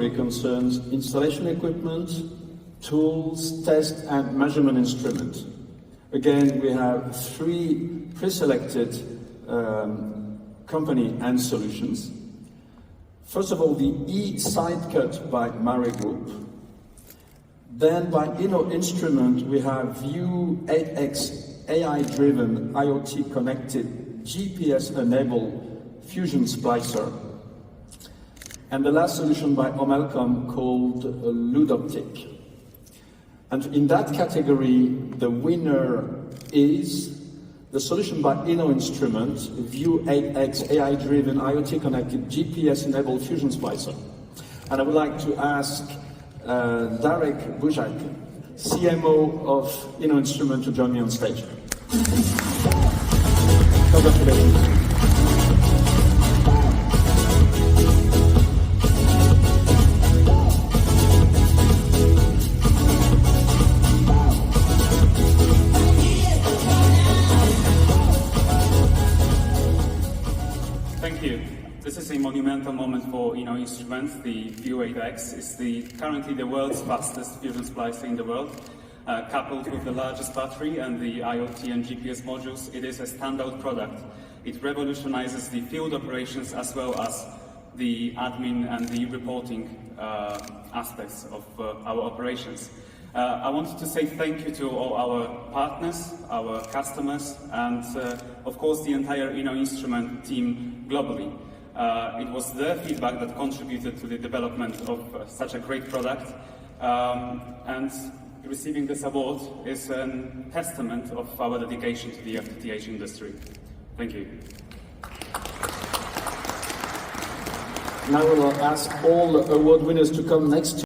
category concerns installation equipment, tools, test and measurement instruments. Again, we have 3 pre-selected company and solutions. First of all, the E-Sidecut by Mare Group. Then by INNO Instrument, we have View 8X AI-driven IoT-connected GPS-enabled fusion splicer. And the last solution by Omelcom called Optic. And in that category, the winner is the solution by INNO Instrument, View 8X AI-driven IoT-connected GPS-enabled fusion splicer. And I would like to ask Darek Bujak, CMO of INNO Instrument, to join me on stage. Congratulations. Thank you. This is a monumental moment for INNO Instrument. The View 8X is currently the world's fastest fusion splicer in the world. Coupled with the largest battery and the IoT and GPS modules, it is a standout product. It revolutionizes the field operations as well as the admin and the reporting aspects of our operations. I wanted to say thank you to all our partners, our customers, and of course the entire INNO Instrument team globally. It was their feedback that contributed to the development of such a great product, and receiving this award is a testament of our dedication to the FTTH industry. Thank you. Now I will ask all award winners to come next to